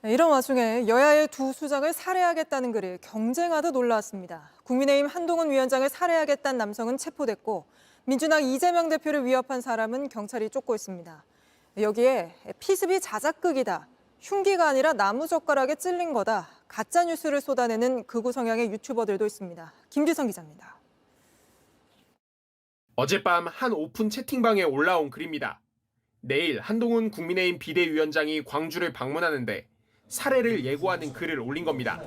이런 와중에 여야의 두 수장을 살해하겠다는 글이 경쟁하듯 올라왔습니다. 국민의힘 한동훈 위원장을 살해하겠다는 남성은 체포됐고 민주당 이재명 대표를 위협한 사람은 경찰이 쫓고 있습니다. 여기에 피습이 자작극이다, 흉기가 아니라 나무젓가락에 찔린 거다, 가짜뉴스를 쏟아내는 극우 성향의 유튜버들도 있습니다. 김지성 기자입니다. 어젯밤 한 오픈 채팅방에 올라온 글입니다. 내일 한동훈 국민의힘 비대위원장이 광주를 방문하는데 살해를 예고하는 글을 올린 겁니다.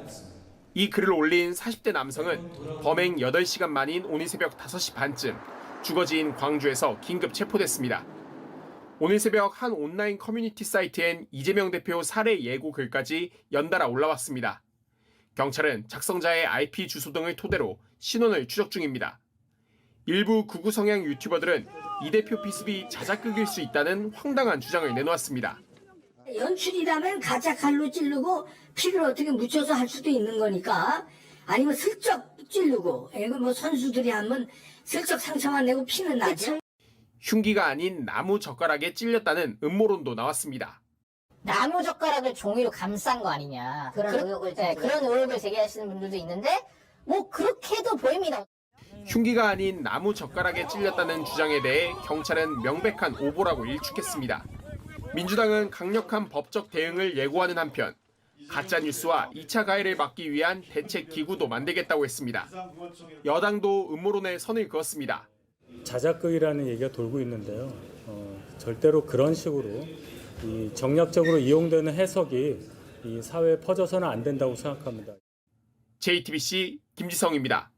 이 글을 올린 40대 남성은 범행 8시간 만인 오늘 새벽 5시 반쯤 주거지인 광주에서 긴급 체포됐습니다. 오늘 새벽 한 온라인 커뮤니티 사이트엔 이재명 대표 살해 예고 글까지 연달아 올라왔습니다. 경찰은 작성자의 IP 주소 등을 토대로 신원을 추적 중입니다. 일부 극우 성향 유튜버들은 이 대표 피습이 자작극일 수 있다는 황당한 주장을 내놓았습니다. 연출이라면 가짜 칼로 찌르고 피를 어떻게 묻혀서 할 수도 있는 거니까, 아니면 슬쩍 찌르고, 이거 뭐 선수들이 하면 슬쩍 상처만 내고 피는 나죠. 흉기가 아닌 나무 젓가락에 찔렸다는 음모론도 나왔습니다. 나무 젓가락을 종이로 감싼 거 아니냐. 그런 의혹을 제기하시는 분들도 있는데 뭐 그렇게도 보입니다. 흉기가 아닌 나무 젓가락에 찔렸다는 주장에 대해 경찰은 명백한 오보라고 일축했습니다. 민주당은 강력한 법적 대응을 예고하는 한편 가짜뉴스와 2차 가해를 막기 위한 대책 기구도 만들겠다고 했습니다. 여당도 음모론에 선을 그었습니다. 자작극이라는 얘기가 돌고 있는데요. 절대로 그런 식으로 정략적으로 이용되는 해석이 이 사회에 퍼져서는 안 된다고 생각합니다. JTBC 김지성입니다.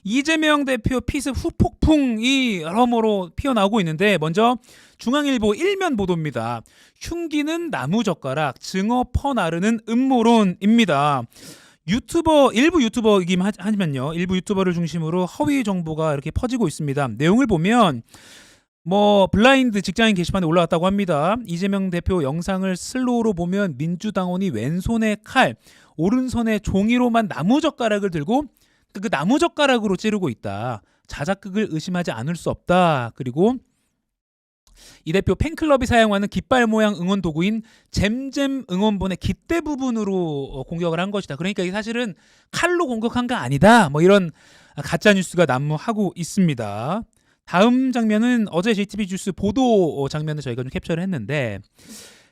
이재명 대표 피습 후폭풍이 여러모로 피어나오고 있는데 먼저 중앙일보 일면 보도입니다. 흉기는 나무젓가락, 증어 퍼나르는 음모론입니다. 일부 유튜버이긴 하지만요. 일부 유튜버를 중심으로 허위 정보가 이렇게 퍼지고 있습니다. 내용을 보면 블라인드 직장인 게시판에 올라왔다고 합니다. 이재명 대표 영상을 슬로우로 보면 민주당원이 왼손에 칼, 오른손에 종이로만 나무젓가락을 들고 그 나무젓가락으로 찌르고 있다. 자작극을 의심하지 않을 수 없다. 그리고 이 대표 팬클럽이 사용하는 깃발 모양 응원 도구인 잼잼 응원본의 깃대 부분으로 공격을 한 것이다. 그러니까 이게 사실은 칼로 공격한 거 아니다. 이런 가짜 뉴스가 난무하고 있습니다. 다음 장면은 어제 JTBC 뉴스 보도 장면을 저희가 좀 캡처를 했는데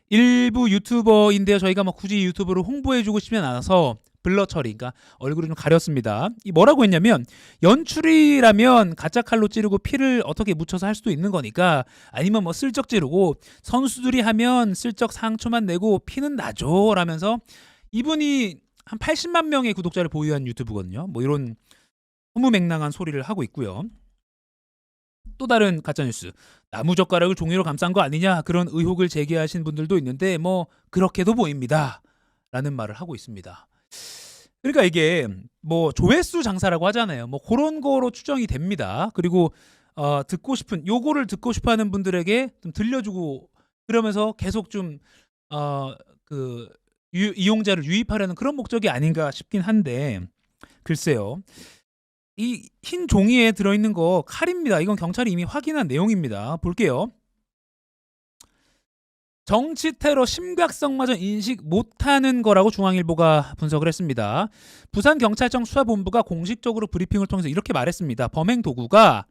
일부 유튜버인데요. 저희가 굳이 유튜브를 홍보해주고 싶진 않아서 블러 처리, 그러니까 얼굴을 좀 가렸습니다. 이 뭐라고 했냐면 연출이라면 가짜 칼로 찌르고 피를 어떻게 묻혀서 할 수도 있는 거니까, 아니면 슬쩍 찌르고 선수들이 하면 슬쩍 상처만 내고 피는 나죠 라면서, 이분이 한 80만 명의 구독자를 보유한 유튜브거든요. 이런 허무맹랑한 소리를 하고 있고요. 또 다른 가짜뉴스. 나무젓가락을 종이로 감싼 거 아니냐 그런 의혹을 제기하신 분들도 있는데 뭐 그렇게도 보입니다 라는 말을 하고 있습니다. 그러니까 이게 뭐 조회수 장사라고 하잖아요. 뭐 그런 거로 추정이 됩니다. 그리고 듣고 싶은 요거를 듣고 싶어하는 분들에게 좀 들려주고 그러면서 계속 좀 이용자를 유입하려는 그런 목적이 아닌가 싶긴 한데 글쎄요. 이 흰 종이에 들어있는 거 칼입니다. 이건 경찰이 이미 확인한 내용입니다. 볼게요. 정치 테러 심각성마저 인식 못하는 거라고 중앙일보가 분석을 했습니다. 부산경찰청 수사본부가 공식적으로 브리핑을 통해서 이렇게 말했습니다. 범행 도구가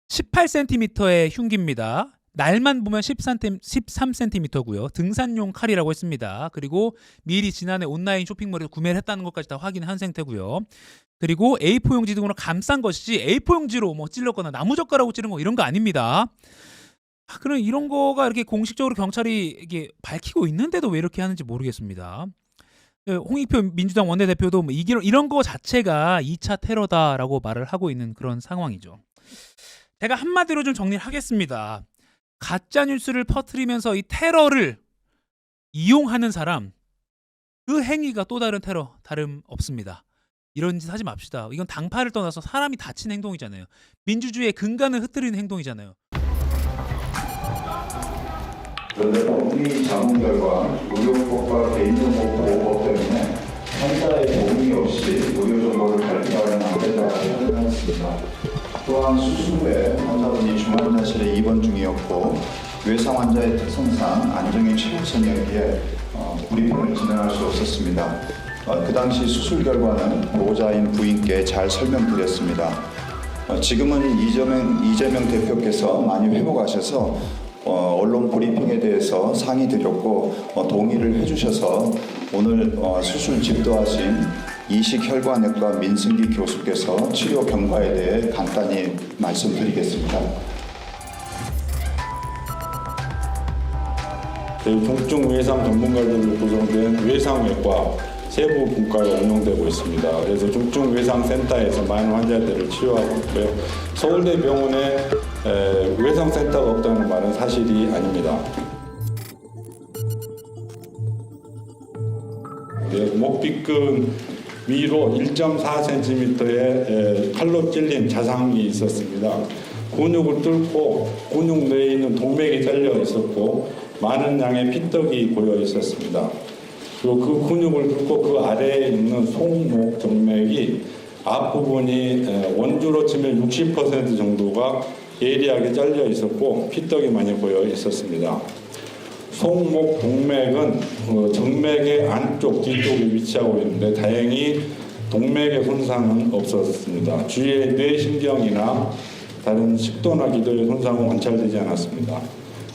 18cm의 흉기입니다. 날만 보면 13cm고요. 등산용 칼이라고 했습니다. 그리고 미리 지난해 온라인 쇼핑몰에서 구매를 했다는 것까지 다 확인한 상태고요. 그리고 A4 용지 등으로 감싼 것이지 A4 용지로 뭐 찔렀거나 나무젓가락으로 찌른 거 이런 거 아닙니다. 그럼 이런 거가 이렇게 공식적으로 경찰이 이게 밝히고 있는데도 왜 이렇게 하는지 모르겠습니다. 홍익표 민주당 원내대표도 뭐 이런 거 자체가 2차 테러다라고 말을 하고 있는 그런 상황이죠. 제가 한마디로 좀 정리를 하겠습니다. 가짜 뉴스를 퍼뜨리면서 이 테러를 이용하는 사람, 그 행위가 또 다른 테러 다름 없습니다. 이런 짓 하지 맙시다. 이건 당파를 떠나서 사람이 다친 행동이잖아요. 민주주의의 근간을 흐트리는 행동이잖아요. 그런데 법리 자문 결과 의료법과 개인정보보호법 때문에 환자의 동의 없이 의료정보를 발표하는 환자가 발생했습니다. 또한 수술 후에 환자분이 중환자실에 입원 중이었고 외상 환자의 특성상 안정이 최우선이었기에 브리핑을 진행할 수 없었습니다. 그 당시 수술 결과는 보호자인 부인께 잘 설명드렸습니다. 지금은 이재명 대표께서 많이 회복하셔서 언론 브리핑에 대해서 상의드렸고 동의를 해주셔서 오늘 수술 집도하신 이식혈관외과 민승기 교수께서 치료 경과에 대해 간단히 말씀드리겠습니다. 중증 외상 전문가들로 구성된 외상외과 세부 분과가 운영되고 있습니다. 그래서 중증 외상 센터에서 많은 환자들을 치료하고 있고요. 서울대병원에 외상 센터가 없다는 말은 사실이 아닙니다. 목비근 위로 1.4cm의 칼로 찔린 자상이 있었습니다. 근육을 뚫고 근육 내에 있는 동맥이 잘려 있었고 많은 양의 피떡이 고여 있었습니다. 그리고 그 근육을 뚫고 그 아래에 있는 송목 정맥이 앞부분이 원주로 치면 60% 정도가 예리하게 잘려 있었고 피떡이 많이 보여 있었습니다. 송목 동맥은 정맥의 안쪽 뒤쪽에 위치하고 있는데 다행히 동맥의 손상은 없었습니다. 주위에 뇌신경이나 다른 식도나 기도의 손상은 관찰되지 않았습니다.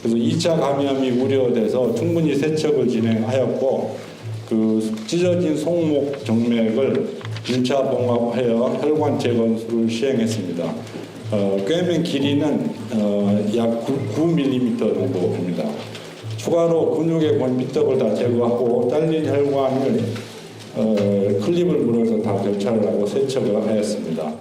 그래서 2차 감염이 우려돼서 충분히 세척을 진행하였고 그 찢어진 송목 정맥을 1차 봉합하여 혈관 재건수를 시행했습니다. 꿰맨 길이는 약 9mm 정도 됩니다. 추가로 근육의 권피떡을 다 제거하고 잘린 혈관을 클립을 물어서 다 결착을 하고 세척을 하였습니다.